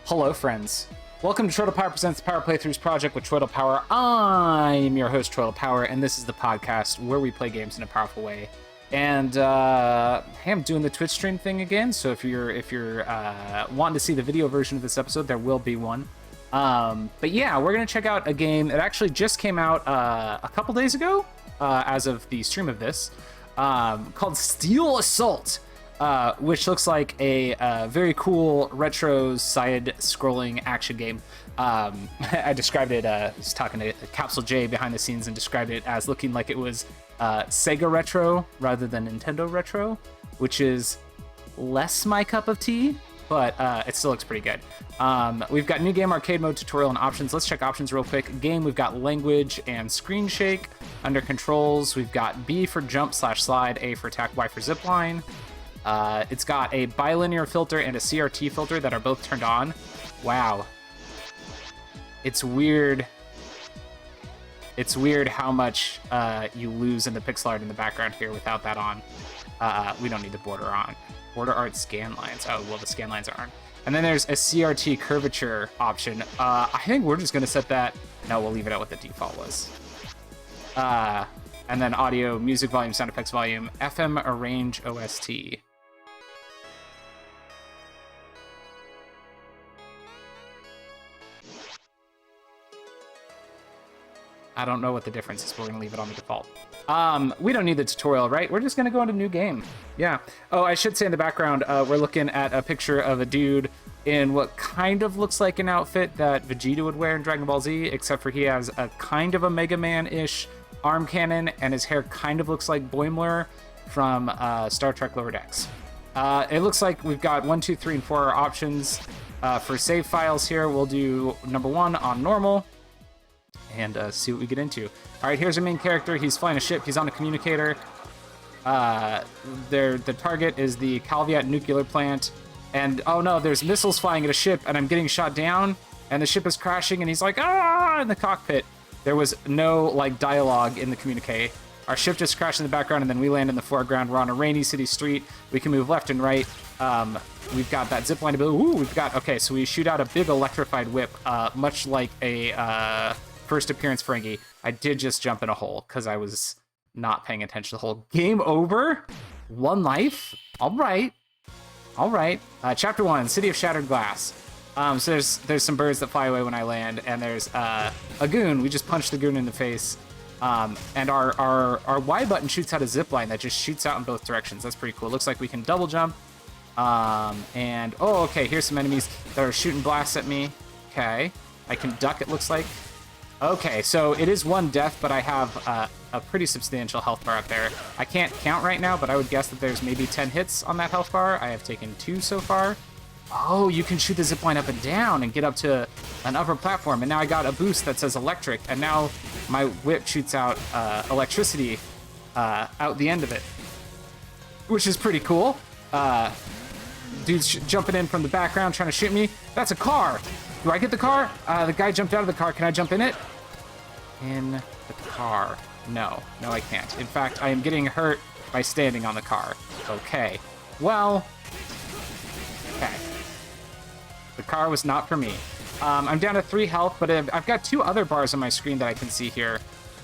Hello, friends. Welcome to Troidal Power Presents the Power Playthroughs project with Troidal Power. I'm your host, Troidal Power, and this is the podcast where we play games in a powerful way. And hey, I'm doing the Twitch stream thing again. So if you're wanting to see the video version of this episode, there will be one. But yeah, we're gonna check out a game that actually just came out a couple days ago, as of the stream of this, called Steel Assault. Which looks like a very cool retro side-scrolling action game. I described it, I was talking to Capsule J behind the scenes and described it as looking like it was Sega retro rather than Nintendo retro, which is less my cup of tea, but it still looks pretty good. We've got new game, arcade mode, tutorial, and options. Let's check options real quick. Game, we've got language and screen shake. Under controls, we've got B for jump/slide, A for attack, Y for zipline. It's got a bilinear filter and a CRT filter that are both turned on. Wow. It's weird. It's weird how much you lose in the pixel art in the background here without that on. We don't need the border on. Border art scan lines. Oh, well, the scan lines aren't. And then there's a CRT curvature option. I think we're just going to set that. No, we'll leave it at what the default was. And then audio, music volume, sound effects volume, FM arrange OST. I don't know what the difference is, but we're gonna leave it on the default. We don't need the tutorial, right? We're just gonna go into new game. Yeah. Oh, I should say in the background, we're looking at a picture of a dude in what kind of looks like an outfit that Vegeta would wear in Dragon Ball Z, except for he has a kind of a Mega Man-ish arm cannon, and his hair kind of looks like Boimler from Star Trek Lower Decks. It looks like we've got 1, 2, 3, and 4 options for save files here. We'll do number 1 on normal and see what we get into. All right, here's our main character. He's flying a ship. He's on a communicator. The target is the Calviat nuclear plant. And oh no, there's missiles flying at a ship, and I'm getting shot down, and the ship is crashing, and he's like, ah, in the cockpit. There was no like dialogue in the communique. Our ship just crashed in the background, and then we land in the foreground. We're on a rainy city street. We can move left and right. We've got that zipline ability. Ooh, we've got, okay, so we shoot out a big electrified whip, much like a first appearance Ferengi. I did just jump in a hole because I was not paying attention to the whole. Game over? 1 life? All right. All right. Chapter 1, City of Shattered Glass. So there's some birds that fly away when I land, and there's a goon. We just punched the goon in the face. And our Y button shoots out a zip line that just shoots out in both directions. That's pretty cool. Looks like we can double jump. And, oh, okay, here's some enemies that are shooting blasts at me. Okay. I can duck, it looks like. Okay, so it is 1 death, but I have a pretty substantial health bar up there. I can't count right now, but I would guess that there's maybe 10 hits on that health bar. I have taken 2 so far. Oh, you can shoot the zipline up and down and get up to an upper platform. And now I got a boost that says electric, and now my whip shoots out electricity out the end of it, which is pretty cool. Dude's jumping in from the background trying to shoot me. That's a car. Do I get the car? The guy jumped out of the car. Can I jump in it? In the car. No, I can't. In fact, I am getting hurt by standing on the car. Okay. Well, okay. The car was not for me. I'm down to 3 health, but I've got 2 other bars on my screen that I can see here.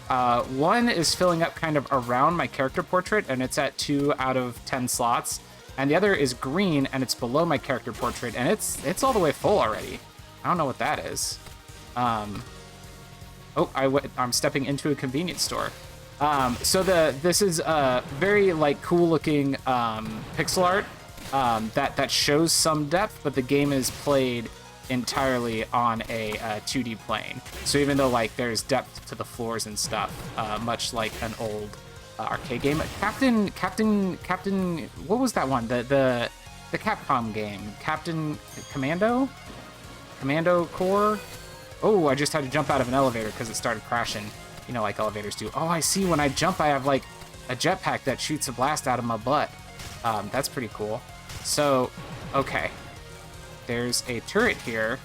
One is filling up kind of around my character portrait, and it's at 2 out of 10 slots. And the other is green, and it's below my character portrait, and it's all the way full already. I don't know what that is. Oh, I'm stepping into a convenience store. So this is a very like cool looking pixel art that shows some depth, but the game is played entirely on a 2D plane. So even though like there's depth to the floors and stuff, much like an old arcade game, Captain, what was that one? The Capcom game, Captain Commando Corps? Oh, I just had to jump out of an elevator because it started crashing. You know, like elevators do. Oh, I see. When I jump, I have like a jetpack that shoots a blast out of my butt. That's pretty cool. So, okay. There's a turret here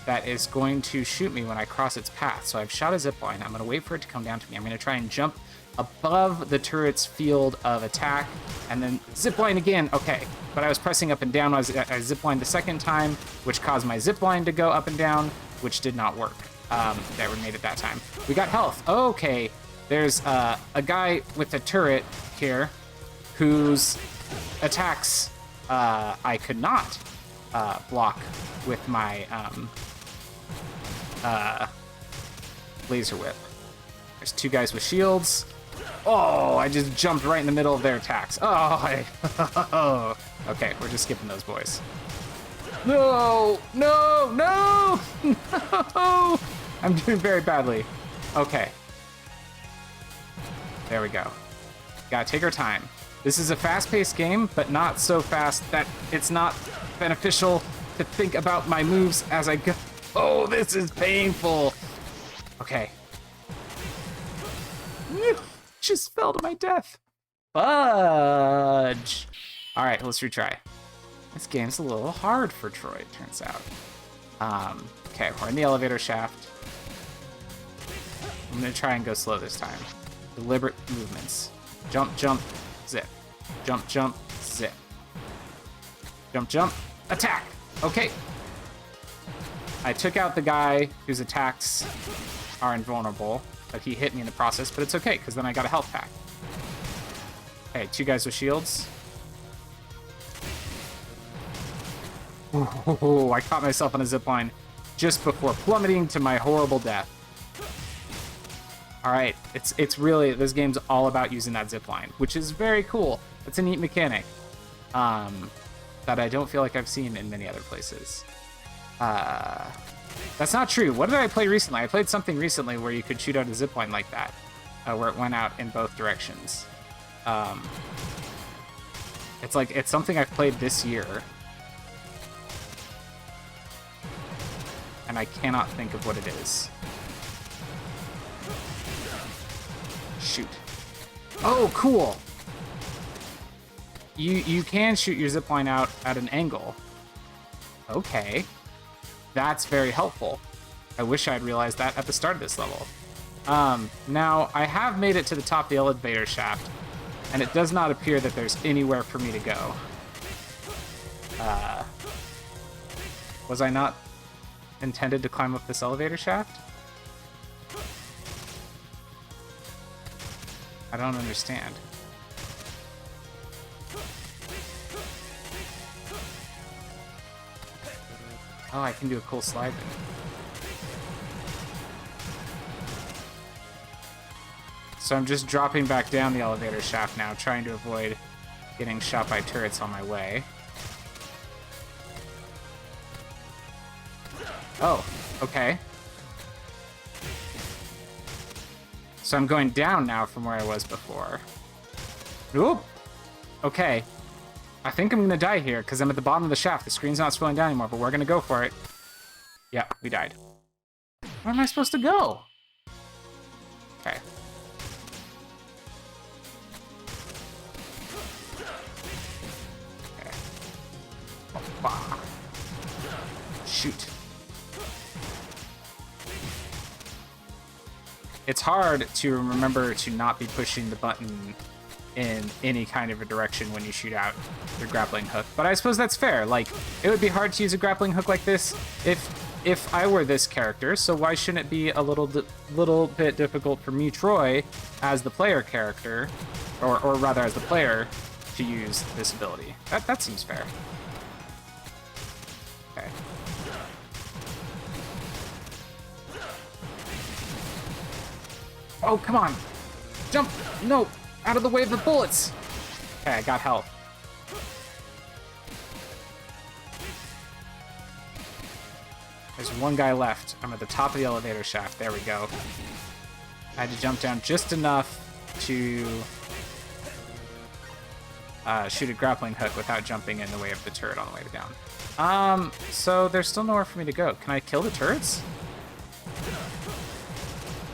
that is going to shoot me when I cross its path. So I've shot a zipline. I'm going to wait for it to come down to me. I'm going to try and jump above the turret's field of attack and then zipline again. Okay, but I was pressing up and down as I ziplined the second time, which caused my zipline to go up and down, which did not work. Never made it that time. We got health. Okay, there's a guy with a turret here whose attacks I could not block with my laser whip. There's two guys with shields. Oh, I just jumped right in the middle of their attacks. Oh, okay, we're just skipping those boys. No, no, no, no! I'm doing very badly. Okay. There we go. Gotta take our time. This is a fast-paced game, but not so fast that it's not beneficial to think about my moves as I go. Oh, this is painful. Okay. Just fell to my death. Fudge. All right, let's retry. This game's a little hard for Troy, it turns out. Okay, we're in the elevator shaft. I'm gonna try and go slow this time. Deliberate movements. Jump, jump, zip. Jump, jump, zip. Jump, jump, attack. Okay. I took out the guy whose attacks are invulnerable, but he hit me in the process, but it's okay, because then I got a health pack. Okay, two guys with shields. Ooh, I caught myself on a zipline just before plummeting to my horrible death. All right, it's really, this game's all about using that zipline, which is very cool. It's a neat mechanic that I don't feel like I've seen in many other places. That's not true. What did I play recently? I played something recently where you could shoot out a zipline like that, where it went out in both directions. It's something I've played this year, and I cannot think of what it is. Shoot. Oh, cool. You can shoot your zipline out at an angle. Okay. That's very helpful. I wish I'd realized that at the start of this level. Now, I have made it to the top of the elevator shaft, and it does not appear that there's anywhere for me to go. Was I not intended to climb up this elevator shaft? I don't understand. Oh, I can do a cool slide then. So I'm just dropping back down the elevator shaft now, trying to avoid getting shot by turrets on my way. Oh, okay. So I'm going down now from where I was before. Oop! Okay. I think I'm gonna die here, because I'm at the bottom of the shaft. The screen's not scrolling down anymore, but we're gonna go for it. Yeah, we died. Where am I supposed to go? Okay. Okay. Oh, bah. Shoot. It's hard to remember to not be pushing the button in any kind of a direction when you shoot out your grappling hook. But I suppose that's fair. Like, it would be hard to use a grappling hook like this if I were this character, so why shouldn't it be a little bit difficult for me, Troy, as the player character, or rather as the player, to use this ability? That seems fair. Okay. Oh, come on. Jump. No. Out of the way of the bullets. Okay, I got health. There's one guy left. I'm at the top of the elevator shaft. There we go. I had to jump down just enough to shoot a grappling hook without jumping in the way of the turret on the way down. So there's still nowhere for me to go. Can I kill the turrets?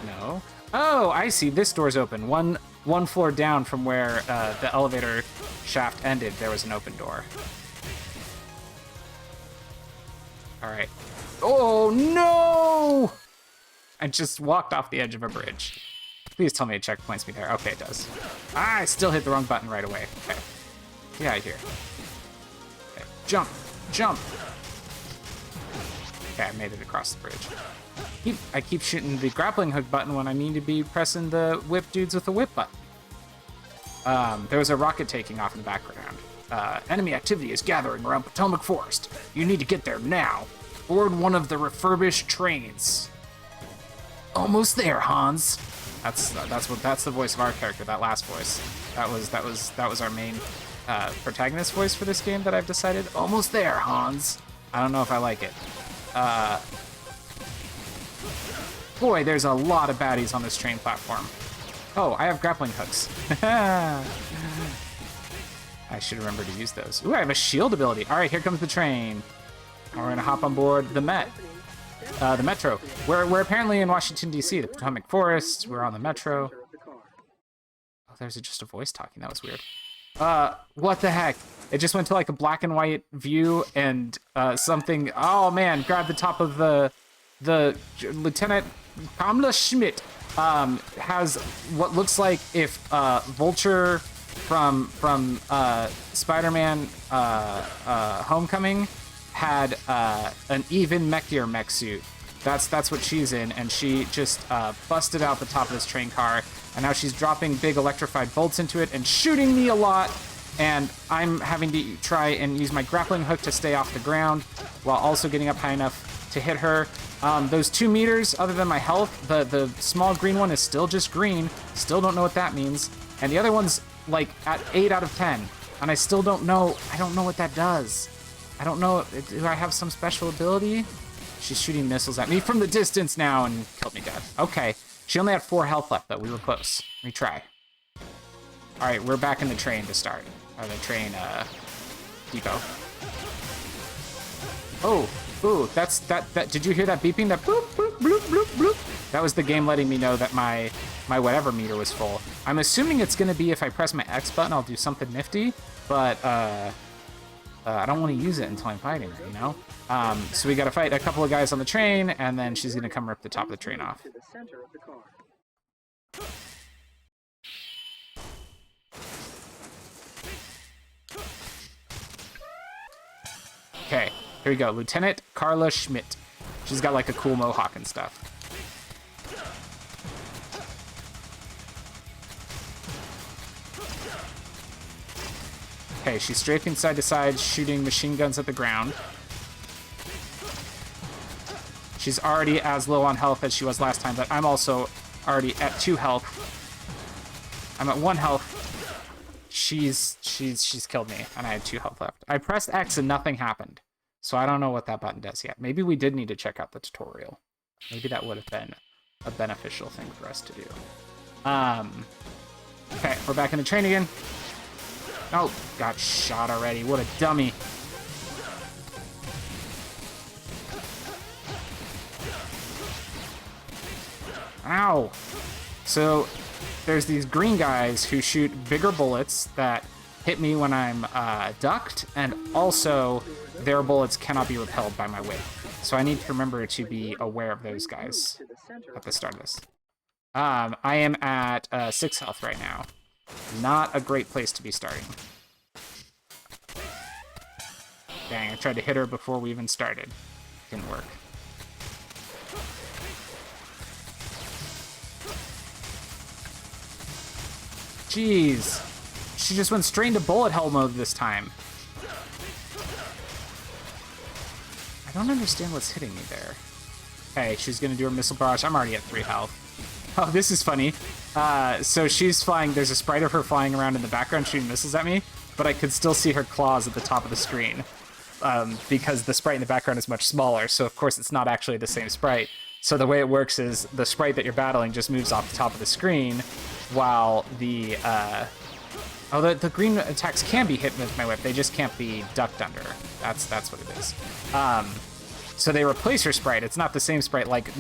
No. Oh, I see. This door's open. One floor down from where the elevator shaft ended, there was an open door. All right. Oh, no! I just walked off the edge of a bridge. Please tell me it checkpoints me there. Okay, it does. Ah, I still hit the wrong button right away. Okay. Get out of here. Okay, jump, jump. Okay, I made it across the bridge. I keep shooting the grappling hook button when I need to be pressing the whip dudes with the whip button. There was a rocket taking off in the background. Enemy activity is gathering around Potomac Forest. You need to get there now. Board one of the refurbished trains. Almost there, Hans. That's the voice of our character. That last voice. That was our main protagonist voice for this game that I've decided. Almost there, Hans. I don't know if I like it. Boy, there's a lot of baddies on this train platform. Oh, I have grappling hooks. I should remember to use those. Ooh, I have a shield ability. All right, here comes the train. We're gonna hop on board the metro. We're apparently in Washington, D.C., the Potomac Forest. We're on the metro. Oh, there's just a voice talking. That was weird. What the heck? It just went to like a black and white view and something. Oh man, grab the top of the Lieutenant Kamala Schmidt has what looks like if Vulture from Spider-Man Homecoming had an even mechier mech suit. That's what she's in, and she just busted out the top of this train car, and now she's dropping big electrified bolts into it and shooting me a lot, and I'm having to try and use my grappling hook to stay off the ground while also getting up high enough to hit her. Those 2 meters, other than my health, the small green one is still just green. Still don't know what that means. And the other one's like at 8 out of 10. And I still don't know. I don't know what that does. I don't know. Do I have some special ability? She's shooting missiles at me from the distance now and killed me dead. Okay. She only had 4 health left, though. We were close. Retry. All right, we're back in the train to start. Or the train depot. Oh. Ooh, that. Did you hear that beeping? That bloop, bloop, bloop, bloop, bloop. That was the game letting me know that my whatever meter was full. I'm assuming it's gonna be if I press my X button, I'll do something nifty, but I don't want to use it until I'm fighting her, you know? So we gotta fight a couple of guys on the train, and then she's gonna come rip the top of the train off. Okay. Here we go, Lieutenant Carla Schmidt. She's got like a cool mohawk and stuff. Okay, she's strafing side to side, shooting machine guns at the ground. She's already as low on health as she was last time, but I'm also already at 2 health. I'm at 1 health. She's killed me, and I had 2 health left. I pressed X and nothing happened. So I don't know what that button does yet. Maybe we did need to check out the tutorial. Maybe that would have been a beneficial thing for us to do. Okay, we're back in the train again. Oh, got shot already. What a dummy. Ow. So there's these green guys who shoot bigger bullets that hit me when I'm ducked, and also their bullets cannot be repelled by my weight. So I need to remember to be aware of those guys at the start of this. I am at 6 health right now. Not a great place to be starting. Dang, I tried to hit her before we even started. Didn't work. Jeez. She just went straight into bullet hell mode this time. I don't understand what's hitting me there. Okay, she's gonna do her missile barrage. I'm already at 3 health. Oh, this is funny. So she's flying, there's a sprite of her flying around in the background shooting missiles at me, but I could still see her claws at the top of the screen. Because the sprite in the background is much smaller, so of course it's not actually the same sprite. So the way it works is the sprite that you're battling just moves off the top of the screen, while the the green attacks can be hit with my whip, they just can't be ducked under. That's what it is. So they replace her sprite. It's not the same sprite like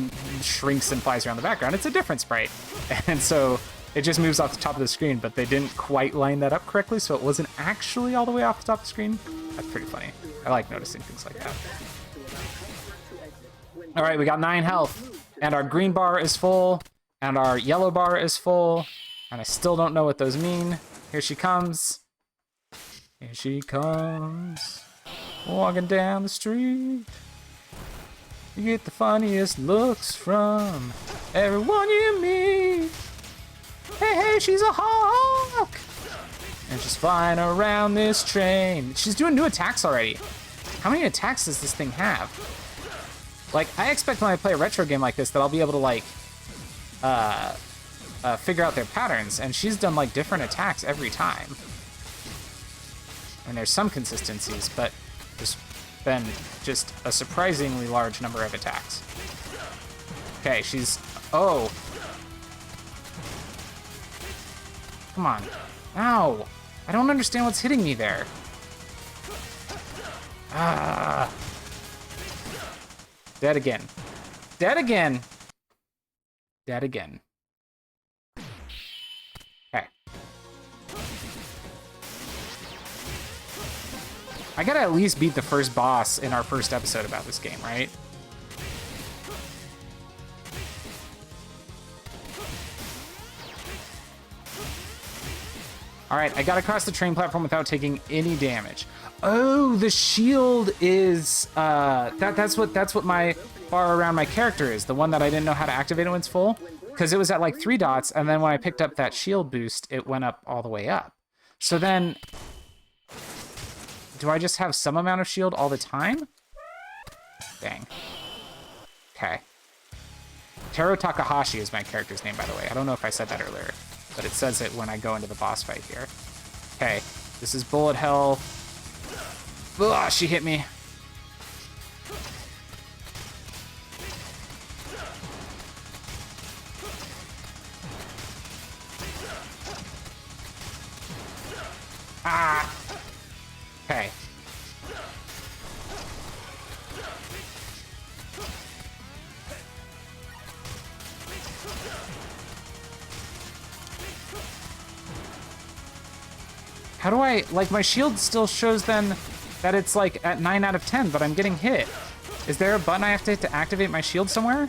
shrinks and flies around the background. It's a different sprite. And so it just moves off the top of the screen, but they didn't quite line that up correctly, so it wasn't actually all the way off the top of the screen. That's pretty funny. I like noticing things like that. All right, we got 9 health, and our green bar is full, and our yellow bar is full, and I still don't know what those mean. Here she comes. Here she comes, walking down the street. You get the funniest looks from everyone you meet. Hey, hey, she's a hawk! And she's flying around this train. She's doing new attacks already. How many attacks does this thing have? Like, I expect when I play a retro game like this that I'll be able to, like, figure out their patterns. And she's done, like, different attacks every time. And there's some consistencies, but there's been just a surprisingly large number of attacks. Okay, she's... Oh. Come on. Ow. I don't understand what's hitting me there. Ah. Dead again. Dead again. Dead again. Okay. I gotta at least beat the first boss in our first episode about this game, right? All right, I got across the train platform without taking any damage. Oh, the shield is that's what my bar around my character is. The one that I didn't know how to activate it when it's full, because it was at like 3 dots, and then when I picked up that shield boost, it went up all the way up. So then, do I just have some amount of shield all the time? Dang. Okay. Taro Takahashi is my character's name, by the way. I don't know if I said that earlier, but it says it when I go into the boss fight here. Okay, this is bullet hell. Ugh, she hit me. Ah! Okay. How do I, like, my shield still shows then that it's like at 9 out of 10, but I'm getting hit. Is there a button I have to hit to activate my shield somewhere?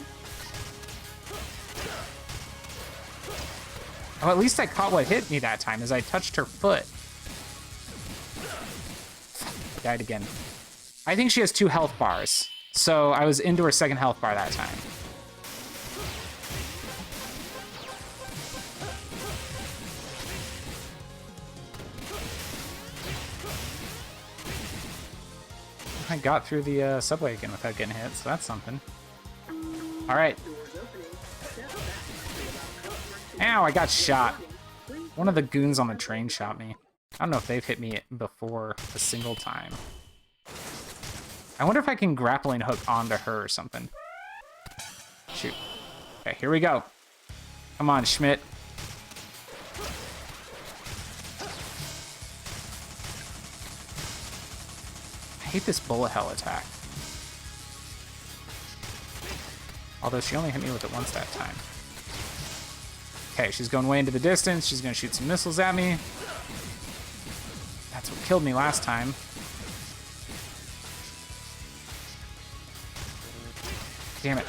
Oh, at least I caught what hit me that time as I touched her foot. I died again. I think she has 2 health bars, so I was into her second health bar that time. I got through the subway again without getting hit, so that's something. All right. Ow, I got shot. One of the goons on the train shot me. I don't know if they've hit me before a single time. I wonder if I can grappling hook onto her or something. Shoot. Okay, here we go. Come on, Schmidt. I hate this bullet hell attack. Although she only hit me with it once that time. Okay, she's going way into the distance. She's going to shoot some missiles at me. That's what killed me last time. Damn it.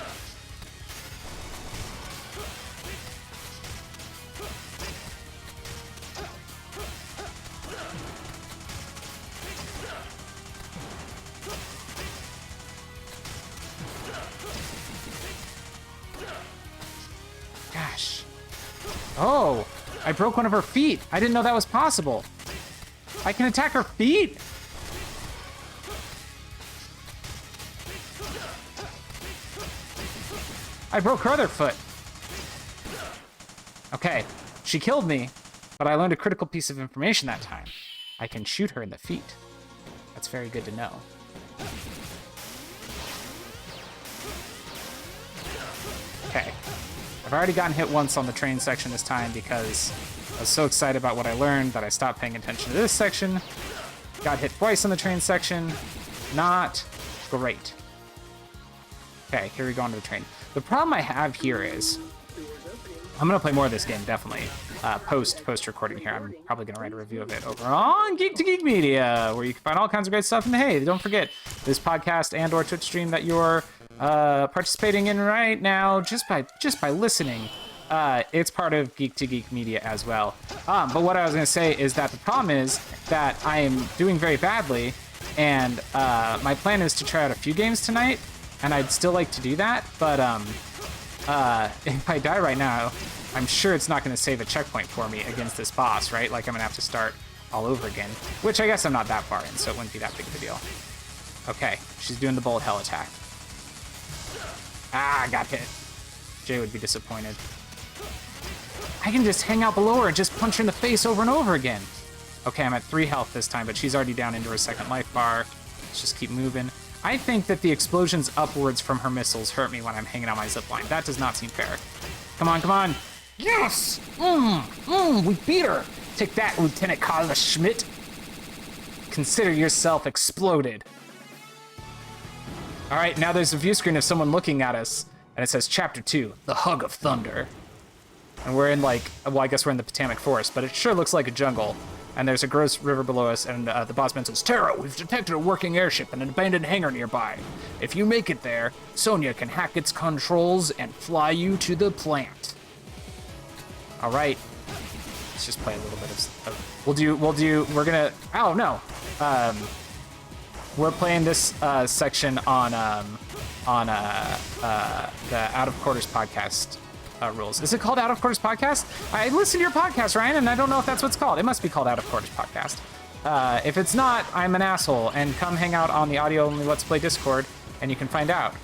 Gosh. Oh, I broke one of her feet. I didn't know that was possible. I can attack her feet? I broke her other foot. Okay, she killed me, but I learned a critical piece of information that time. I can shoot her in the feet. That's very good to know. Okay. I've already gotten hit once on the train section this time because I was so excited about what I learned that I stopped paying attention to this section. Got hit twice on the train section. Not great. Okay, here we go onto the train. The problem I have here is, I'm going to play more of this game, definitely, post-recording here. I'm probably going to write a review of it over on Geek to Geek Media, where you can find all kinds of great stuff. And hey, don't forget, this podcast and or Twitch stream that you're participating in right now, just by listening, it's part of Geek to Geek Media as well. But what I was going to say is that the problem is that I am doing very badly, and my plan is to try out a few games tonight, and I'd still like to do that, but if I die right now, I'm sure it's not going to save a checkpoint for me against this boss, right? Like, I'm going to have to start all over again, which I guess I'm not that far in, so it wouldn't be that big of a deal. Okay, she's doing the bullet hell attack. Ah, I got hit. Jay would be disappointed. I can just hang out below her and just punch her in the face over and over again. Okay, I'm at 3 health this time, but she's already down into her second life bar. Let's just keep moving. I think that the explosions upwards from her missiles hurt me when I'm hanging on my zipline. That does not seem fair. Come on, come on. Yes! We beat her! Take that, Lieutenant Carla Schmidt. Consider yourself exploded. All right, now there's a view screen of someone looking at us, and it says Chapter 2, The Hug of Thunder. And we're in, like, well, I guess we're in the Potomac Forest, but it sure looks like a jungle. And there's a gross river below us, and the boss mentions, Terra, we've detected a working airship in an abandoned hangar nearby. If you make it there, Sonya can hack its controls and fly you to the plant. All right. Let's just play a little bit of we're gonna, oh, no. We're playing this section on the Out of Quarters podcast rules. Is it called Out of Quarters Podcast? I listen to your podcast, Ryan, and I don't know if that's what it's called. It must be called Out of Quarters Podcast. If it's not, I'm an asshole, and come hang out on the audio only Let's Play Discord, and you can find out.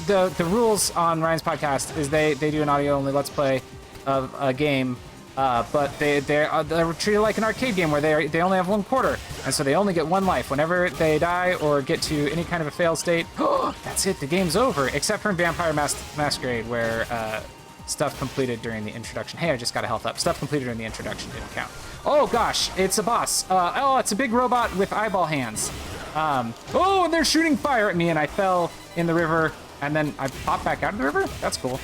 The rules on Ryan's podcast is they do an audio only Let's Play of a game. But they're treated like an arcade game where they only have 1 quarter, and so they only get 1 life. Whenever they die or get to any kind of a fail state, that's it, the game's over, except for in Vampire Masquerade, where stuff completed during the introduction. Hey, I just got a health up. Stuff completed during the introduction didn't count. Oh gosh, it's a boss. It's a big robot with eyeball hands. And they're shooting fire at me, and I fell in the river, and then I popped back out of the river? That's cool.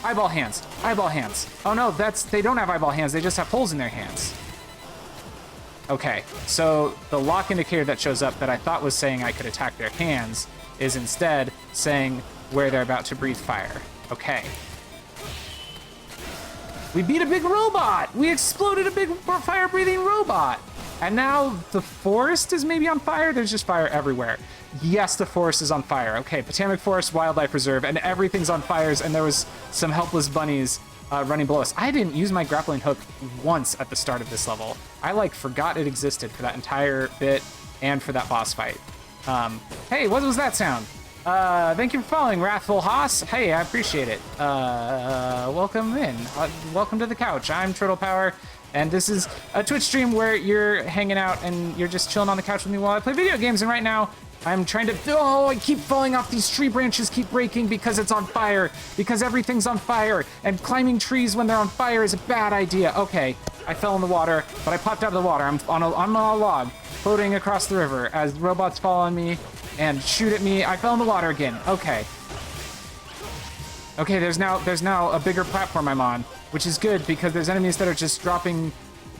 Eyeball hands. Eyeball hands. Oh no, they don't have eyeball hands. They just have holes in their hands. Okay, so the lock indicator that shows up that I thought was saying I could attack their hands is instead saying where they're about to breathe fire. Okay. We beat a big robot. We exploded a big fire-breathing robot. And now the forest is maybe on fire? There's just fire everywhere. Yes, the forest is on fire. Okay, Potomac Forest Wildlife Reserve, and everything's on fires, and there was some helpless bunnies running below us. I didn't use my grappling hook once at the start of this level. I, forgot it existed for that entire bit and for that boss fight. Hey, what was that sound? Thank you for following, Wrathful Haas. Hey, I appreciate it. Welcome in. Welcome to the couch. I'm Turtle Power. And this is a Twitch stream where you're hanging out and you're just chilling on the couch with me while I play video games. And right now, I'm trying to... I keep falling off. These tree branches keep breaking because it's on fire. Because everything's on fire. And climbing trees when they're on fire is a bad idea. Okay, I fell in the water, but I popped out of the water. I'm on a log, floating across the river as robots fall on me and shoot at me. I fell in the water again. Okay. Okay, there's now a bigger platform I'm on, which is good because there's enemies that are just dropping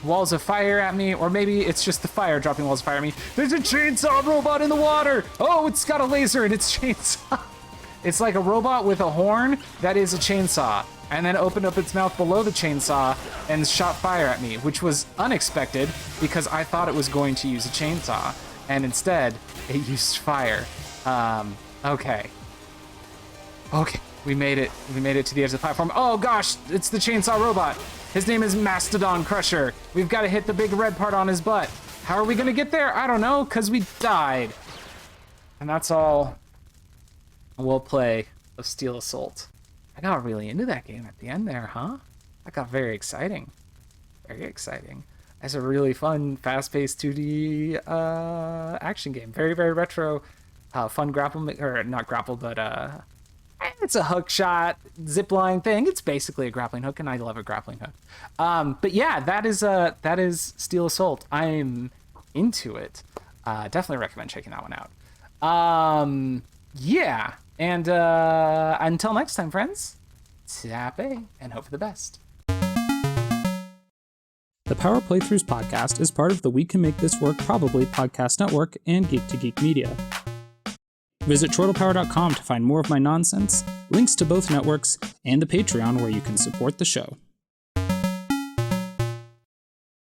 walls of fire at me, or maybe it's just the fire dropping walls of fire at me. There's a chainsaw robot in the water! Oh, it's got a laser and it's chainsaw. It's like a robot with a horn that is a chainsaw, and then opened up its mouth below the chainsaw and shot fire at me, which was unexpected because I thought it was going to use a chainsaw, and instead it used fire. Okay. Okay. We made it. We made it to the edge of the platform. Oh gosh, it's the chainsaw robot. His name is Mastodon Crusher. We've got to hit the big red part on his butt. How are we gonna get there? I don't know, because we died. And that's all we'll play of Steel Assault. I got really into that game at the end there, huh? That got very exciting. Very exciting. It's a really fun, fast-paced 2D action game. Very, very retro. Fun grapple, or not grapple, but it's a hook shot zipline thing. It's basically a grappling hook, and I love a grappling hook. But yeah, that is Steel Assault. I'm into it. Definitely recommend checking that one out. Yeah, and until next time, friends, tape and hope for the best. The Power Playthroughs podcast is part of the We Can Make This Work Probably podcast network and Geek to Geek Media. Visit chortlepower.com to find more of my nonsense, links to both networks, and the Patreon where you can support the show.